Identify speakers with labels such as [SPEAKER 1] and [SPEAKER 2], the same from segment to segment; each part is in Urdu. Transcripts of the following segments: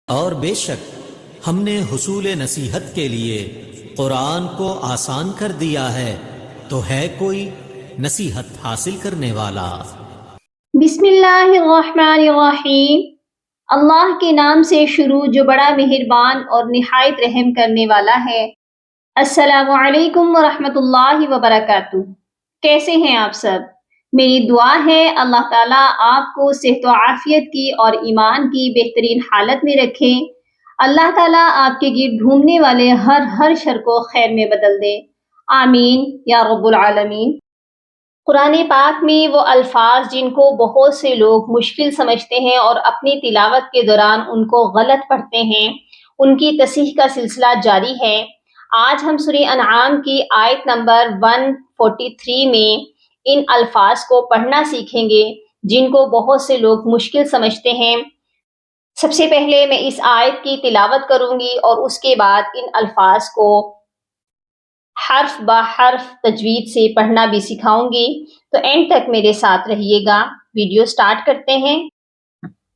[SPEAKER 1] اور بے شک ہم نے حصول نصیحت کے لیے قرآن کو آسان کر دیا ہے، تو ہے کوئی نصیحت حاصل کرنے والا؟
[SPEAKER 2] بسم اللہ الرحمن الرحیم۔ اللہ کے نام سے شروع جو بڑا مہربان اور نہایت رحم کرنے والا ہے۔ السلام علیکم ورحمۃ اللہ وبرکاتہ۔ کیسے ہیں آپ سب؟ میری دعا ہے اللہ تعالیٰ آپ کو صحت و عافیت کی اور ایمان کی بہترین حالت میں رکھے۔ اللہ تعالیٰ آپ کے گرد گھومنے والے ہر شر کو خیر میں بدل دے، آمین یا رب العالمین۔ قرآن پاک میں وہ الفاظ جن کو بہت سے لوگ مشکل سمجھتے ہیں اور اپنی تلاوت کے دوران ان کو غلط پڑھتے ہیں، ان کی تصحیح کا سلسلہ جاری ہے۔ آج ہم سورہ انعام کی آیت نمبر 143 میں ان الفاظ کو پڑھنا سیکھیں گے جن کو بہت سے لوگ مشکل سمجھتے ہیں۔ سب سے پہلے میں اس آیت کی تلاوت کروں گی اور اس کے بعد ان الفاظ کو حرف با حرف تجوید سے پڑھنا بھی سکھاؤں گی، تو اینڈ تک میرے ساتھ رہیے گا۔ ویڈیو سٹارٹ کرتے ہیں۔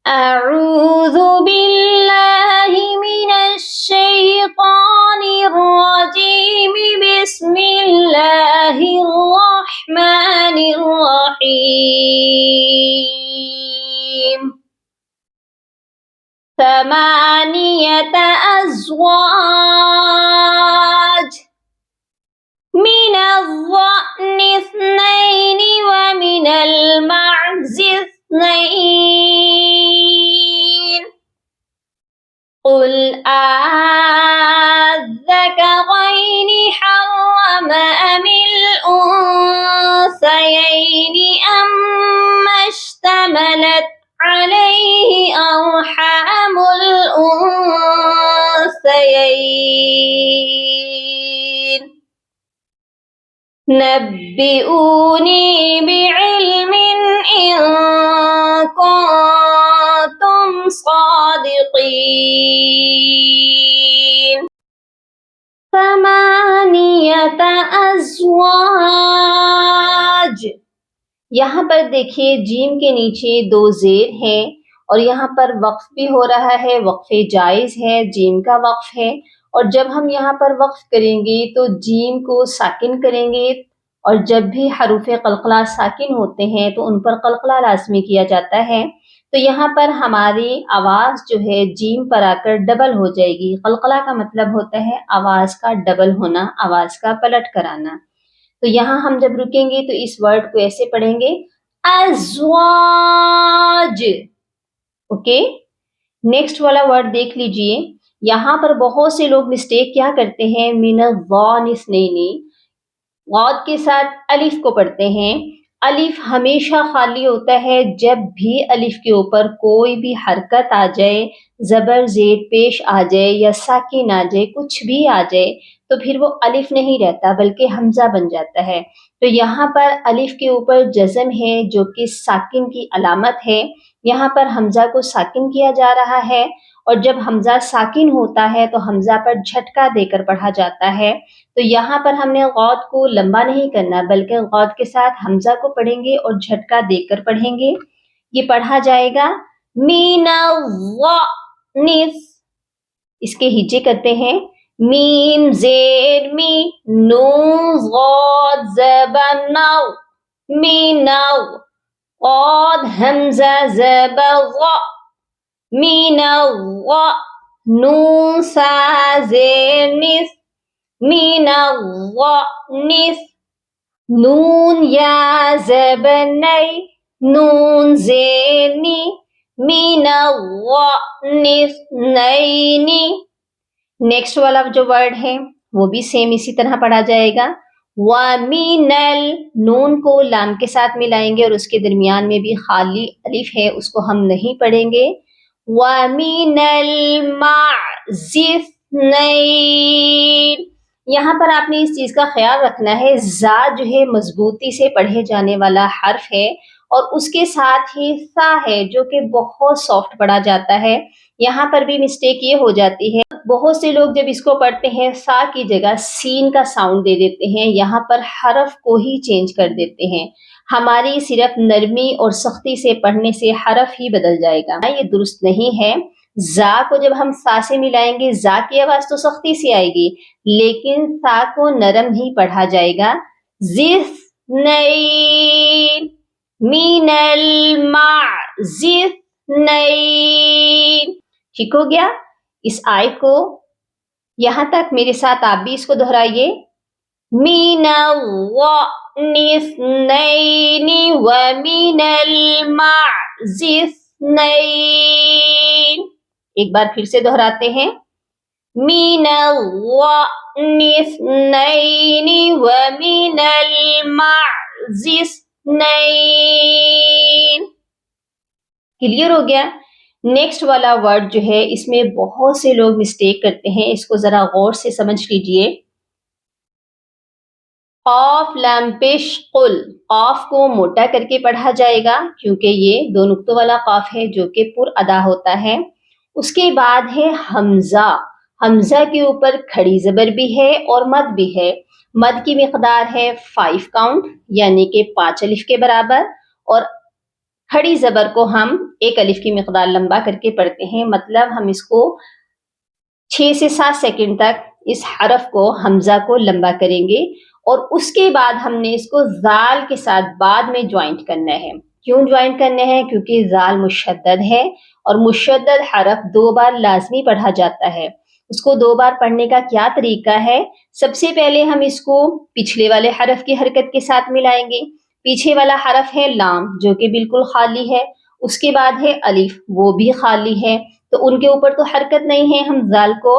[SPEAKER 2] اعوذ باللہ من الشیطان الرجیم، بسم اللہ الرحمن الرحیم۔ ثمانیۃ ازواج، من الضأن اثنين ومن المعز اثنين، قل آلذكرين حرم أم الأنثيين أما اشتملت عليه أرحام الأنثيين، نبئوني بعلم إن كنتم صادقين۔ ثمانیۃ ازواج، یہاں پر دیکھیے جیم کے نیچے دو زیر ہیں اور یہاں پر وقف بھی ہو رہا ہے، وقف جائز ہے، جیم کا وقف ہے، اور جب ہم یہاں پر وقف کریں گے تو جیم کو ساکن کریں گے، اور جب بھی حروف قلقلہ ساکن ہوتے ہیں تو ان پر قلقلہ لازمی کیا جاتا ہے، تو یہاں پر ہماری آواز جو ہے جیم پر آ کر ڈبل ہو جائے گی۔ قلقلہ کا مطلب ہوتا ہے آواز کا ڈبل ہونا، آواز کا پلٹ کر آنا۔ تو یہاں ہم جب رکیں گے تو اس ورڈ کو ایسے پڑھیں گے، ازواج۔ اوکے، نیکسٹ والا ورڈ دیکھ لیجئے۔ یہاں پر بہت سے لوگ مسٹیک کیا کرتے ہیں، من الضان اثنین، غاد کے ساتھ الف کو پڑھتے ہیں۔ الف ہمیشہ خالی ہوتا ہے، جب بھی الف کے اوپر کوئی بھی حرکت آ جائے، زبر زیر پیش آ جائے یا ساکن آ جائے، کچھ بھی آ جائے، تو پھر وہ الف نہیں رہتا بلکہ حمزہ بن جاتا ہے۔ تو یہاں پر الف کے اوپر جزم ہے جو کہ ساکن کی علامت ہے، یہاں پر حمزہ کو ساکن کیا جا رہا ہے، اور جب حمزہ ساکن ہوتا ہے تو حمزہ پر جھٹکا دے کر پڑھا جاتا ہے۔ تو یہاں پر ہم نے غاد کو لمبا نہیں کرنا بلکہ غاد کے ساتھ حمزہ کو پڑھیں گے اور جھٹکا دے کر پڑھیں گے۔ یہ پڑھا جائے گا مین الضأن، اس کے ہجے کرتے ہیں، میم زیر می، نون غاد زبر نو، مینو، غاد حمزہ زبر غ، مینو، نون سا زیر نس، من الضأنس، نون یا زبر نی، نون زیر نی، من الضأنس نینی۔ نیکسٹ والا جو ورڈ ہے وہ بھی سیم اسی طرح پڑھا جائے گا، وَمِنَ نون کو لام کے ساتھ ملائیں گے اور اس کے درمیان میں بھی خالی الف ہے، اس کو ہم نہیں پڑھیں گے، وَمِنَ الْمَعْزِ اثْنَيْنِ۔ یہاں پر آپ نے اس چیز کا خیال رکھنا ہے، زا جو ہے مضبوطی سے پڑھے جانے والا حرف ہے، اور اس کے ساتھ ہی سا ہے جو کہ بہت سافٹ پڑھا جاتا ہے۔ یہاں پر بھی مسٹیک یہ ہو جاتی ہے، بہت سے لوگ جب اس کو پڑھتے ہیں سا کی جگہ سین کا ساؤنڈ دے دیتے ہیں، یہاں پر حرف کو ہی چینج کر دیتے ہیں۔ ہماری صرف نرمی اور سختی سے پڑھنے سے حرف ہی بدل جائے گا، یہ درست نہیں ہے۔ زا کو جب ہم سا سے ملائیں گے زا کی آواز تو سختی سے آئے گی، لیکن سا کو نرم ہی پڑھا جائے گا. زِثْنَيْن مِنَ الْمَاءِ زِثْنَيْن. ٹھیک ہو گیا؟ اس آیت کو یہاں تک میرے ساتھ آپ بھی اس کو دہرائیے. مِنَ الظَّأْنِ اثْنَيْنِ وَمِنَ الْمَعْزِ اثْنَيْنِ. ایک بار پھر سے دہراتے ہیں. مِنَ الظَّأْنِ اثْنَيْنِ وَمِنَ الْمَعْزِ اثْنَيْنِ. کلیئر ہو گیا؟ نیکسٹ والا ورڈ جو ہے اس میں بہت سے لوگ مسٹیک کرتے ہیں، اس کو ذرا غور سے سمجھ لیجئے. قاف لام پیش قل، قاف کو موٹا کر کے پڑھا جائے گا کیونکہ یہ دو نقطوں والا قاف ہے جو کہ پر ادا ہوتا ہے. اس کے بعد ہے حمزہ. حمزہ کے اوپر کھڑی زبر بھی ہے اور مد بھی ہے. مد کی مقدار ہے 5 کاؤنٹ یعنی کہ 5 الف کے برابر، اور کھڑی زبر کو ہم 1 الف کی مقدار لمبا کر کے پڑھتے ہیں. مطلب ہم اس کو 6 سے 7 سیکنڈ تک اس حرف کو حمزہ کو لمبا کریں گے، اور اس کے بعد ہم نے اس کو زال کے ساتھ بعد میں جوائنٹ کرنا ہے. کیوں جوائنٹ کرنا ہے؟ کیونکہ زال مشدد ہے اور مشدد حرف 2 بار لازمی پڑھا جاتا ہے. اس کو 2 بار پڑھنے کا کیا طریقہ ہے؟ سب سے پہلے ہم اس کو پچھلے والے حرف کی حرکت کے ساتھ ملائیں گے. پیچھے والا حرف ہے لام جو کہ بالکل خالی ہے، اس کے بعد ہے الف وہ بھی خالی ہے، تو ان کے اوپر تو حرکت نہیں ہے، ہم زال کو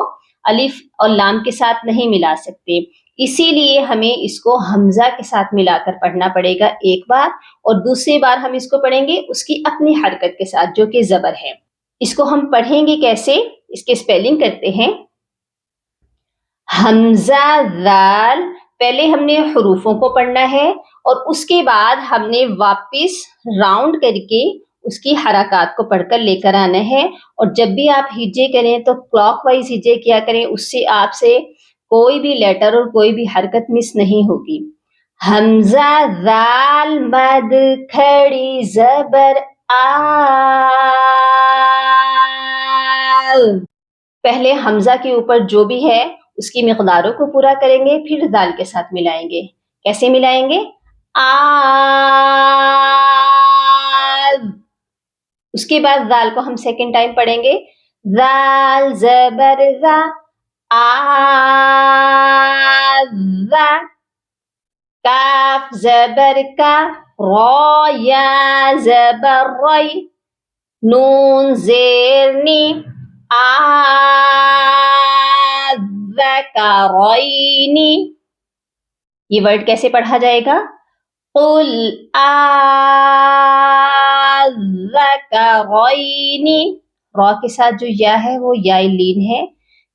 [SPEAKER 2] الف اور لام کے ساتھ نہیں ملا سکتے. اسی لیے ہمیں اس کو حمزہ کے ساتھ ملا کر پڑھنا پڑے گا ایک بار، اور دوسری بار ہم اس کو پڑھیں گے اس کی اپنی حرکت کے ساتھ جو کہ زبر ہے. اس کو ہم پڑھیں گے کیسے؟ اس کے سپیلنگ کرتے ہیں. حمزہ زال، پہلے ہم نے حروفوں کو پڑھنا ہے اور اس کے بعد ہم نے واپس راؤنڈ کر کے اس کی حرکات کو پڑھ کر لے کر آنا ہے. اور جب بھی آپ ہجے کریں تو کلاک وائز ہجے کیا کریں، اس سے آپ سے کوئی بھی لیٹر اور کوئی بھی حرکت مس نہیں ہوگی. حمزہ زال مد کھڑی زبر آل. پہلے حمزہ کے اوپر جو بھی ہے اس کی مقداروں کو پورا کریں گے، پھر زال کے ساتھ ملائیں گے. کیسے ملائیں گے؟ آل. اس کے بعد زال کو ہم سیکنڈ ٹائم پڑھیں گے. زال زبر زا آذا. کاف زبر کا را یا زبر ری. نون زیر نی آذکرینی. یہ ورڈ کیسے پڑھا جائے گا؟ قل آذکرینی. را کے ساتھ جو یا ہے وہ یا لین ہے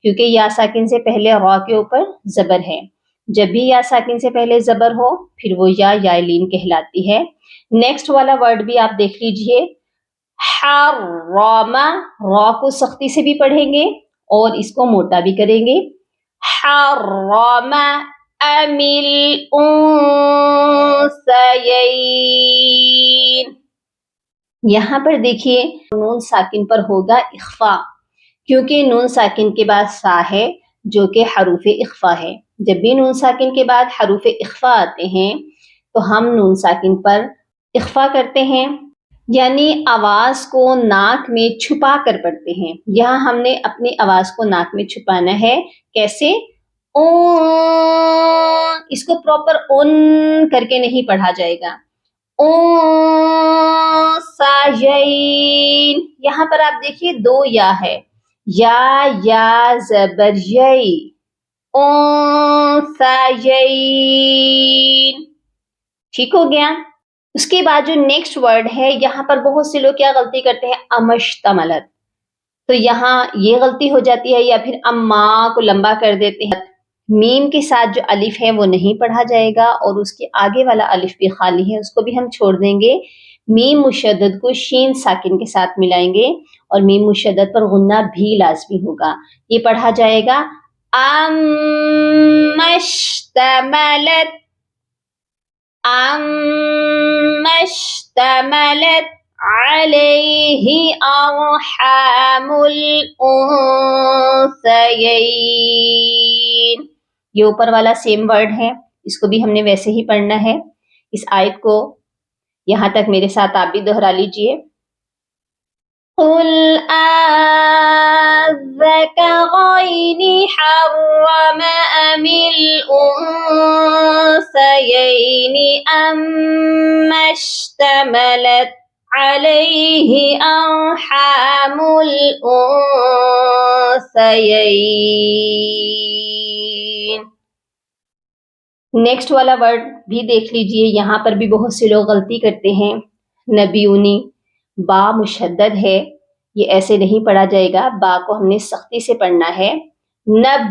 [SPEAKER 2] کیونکہ یا ساکن سے پہلے را کے اوپر زبر ہے. جب بھی یا ساکن سے پہلے زبر ہو پھر وہ یا لین کہلاتی ہے. نیکسٹ والا ورڈ بھی آپ دیکھ لیجئے. حرم، را کو سختی سے بھی پڑھیں گے اور اس کو موٹا بھی کریں گے. حرم امیل انثیین. یہاں پر دیکھیے نون ساکن پر ہوگا اخفا کیونکہ نون ساکن کے بعد سا ہے جو کہ حروف اخفا ہے. جب بھی نون ساکن کے بعد حروف اخفا آتے ہیں تو ہم نون ساکن پر اخفا کرتے ہیں، یعنی آواز کو ناک میں چھپا کر پڑھتے ہیں. یہاں ہم نے اپنی آواز کو ناک میں چھپانا ہے. کیسے؟ اون. اس کو پراپر اون کر کے نہیں پڑھا جائے گا. اون ساجین. یہاں پر آپ دیکھیے 2 یا ہے، یا زبر یئی. اون ساجین. ٹھیک ہو گیا؟ اس کے بعد جو نیکسٹ ورڈ ہے یہاں پر بہت سے لوگ کیا غلطی کرتے ہیں؟ امشتملت. تو یہاں یہ غلطی ہو جاتی ہے، یا پھر اما کو لمبا کر دیتے ہیں. میم کے ساتھ جو الف ہے وہ نہیں پڑھا جائے گا اور اس کے آگے والا الف بھی خالی ہے، اس کو بھی ہم چھوڑ دیں گے. میم مشدد کو شین ساکن کے ساتھ ملائیں گے اور میم مشدد پر غنہ بھی لازمی ہوگا. یہ پڑھا جائے گا امشتملت. امشتملت علیہ ارحام الانثیین. یہ اوپر والا سیم ورڈ ہے، اس کو بھی ہم نے ویسے ہی پڑھنا ہے. اس آیت کو یہاں تک میرے ساتھ آپ بھی دہرا لیجئے. قل الذکرین حرم ام الانثیین اما اشتملت علیہ ارحام الانثیین. نیکسٹ والا ورڈ بھی دیکھ لیجئے. یہاں پر بھی بہت سے لوگ غلطی کرتے ہیں. نبیونی با مشدد ہے، یہ ایسے نہیں پڑھا جائے گا. با کو ہم نے سختی سے پڑھنا ہے. نب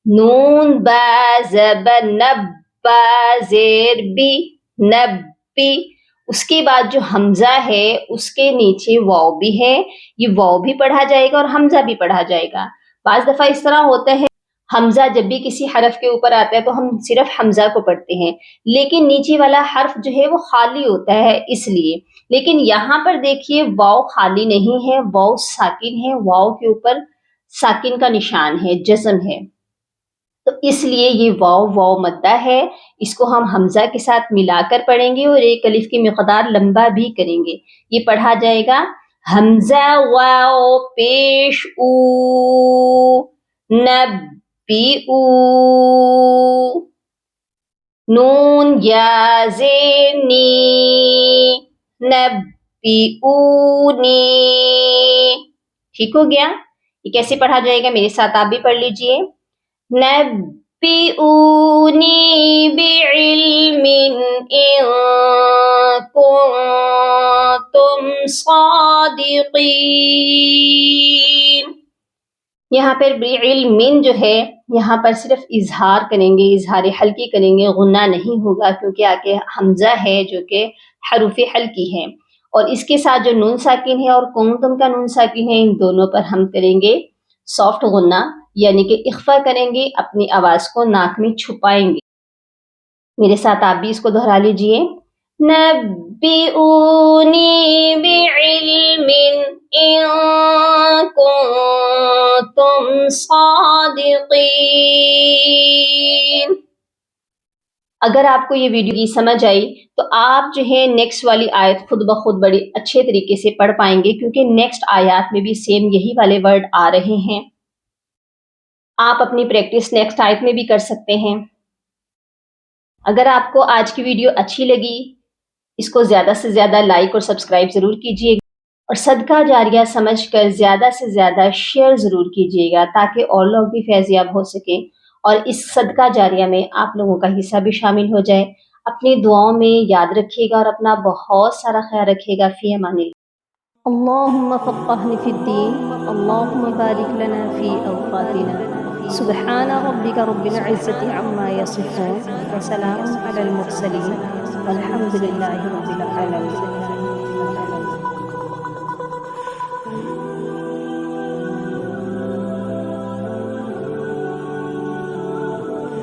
[SPEAKER 2] نون با زب نب با زیر بی نب بی. اس کے بعد جو حمزہ ہے اس کے نیچے واو بھی ہے، یہ واو بھی پڑھا جائے گا اور حمزہ بھی پڑھا جائے گا. بعض دفعہ اس طرح ہوتا ہے حمزہ جب بھی کسی حرف کے اوپر آتا ہے تو ہم صرف حمزہ کو پڑھتے ہیں، لیکن نیچے والا حرف جو ہے وہ خالی ہوتا ہے اس لیے. لیکن یہاں پر دیکھیے واو خالی نہیں ہے، واو ساکن ہے، واو کے اوپر ساکن کا نشان ہے، جزم ہے، تو اس لیے یہ واو واو مدہ ہے. اس کو ہم حمزہ کے ساتھ ملا کر پڑھیں گے اور ایک الف کی مقدار لمبا بھی کریں گے. یہ پڑھا جائے گا حمزہ واو پیش او نب بی او نون یا زیر نی نب بی او نی. ٹھیک ہو گیا؟ یہ کیسے پڑھا جائے گا میرے ساتھ آپ بھی پڑھ لیجئے. نبئونی بعلم ان کنتم صادقین. یہاں پر بعلم جو ہے یہاں پر صرف اظہار کریں گے، اظہار حلقی کریں گے، غنہ نہیں ہوگا کیونکہ آگے حمزہ ہے جو کہ حروف حلقی ہے. اور اس کے ساتھ جو نون ساکن ہے اور کنتم کا نون ساکن ہے ان دونوں پر ہم کریں گے سافٹ غنہ، یعنی کہ اخفا کریں گے، اپنی آواز کو ناک میں چھپائیں گے. میرے ساتھ آپ بھی اس کو دہرا لیجئے. نبئونی بعلم ان کنتم صادقین. اگر آپ کو یہ ویڈیو سمجھ آئی تو آپ جو ہے نیکسٹ والی آیت خود بخود بڑی اچھے طریقے سے پڑھ پائیں گے کیونکہ نیکسٹ آیات میں بھی سیم یہی والے ورڈ آ رہے ہیں. آپ اپنی پریکٹس نیکسٹ آیت میں بھی کر سکتے ہیں. اگر آپ کو آج کی ویڈیو اچھی لگی اس کو زیادہ سے زیادہ لائک اور سبسکرائب ضرور کیجیے گا اور صدقہ جاریہ سمجھ کر زیادہ سے زیادہ شیئر ضرور کیجیے گا تاکہ اور لوگ بھی فیض یاب ہو سکیں اور اس صدقہ جاریہ میں آپ لوگوں کا حصہ بھی شامل ہو جائے. اپنی دعاؤں میں یاد رکھیے گا اور اپنا بہت سارا خیال رکھیے گا. فی امان اللہ. اللہم فقہنا فی الدین، اللہم بارک لنا فی اوقاتنا. سبحان ربک رب العزت عما یصفون وسلام علی المرسلین والحمد للہ رب العالمین.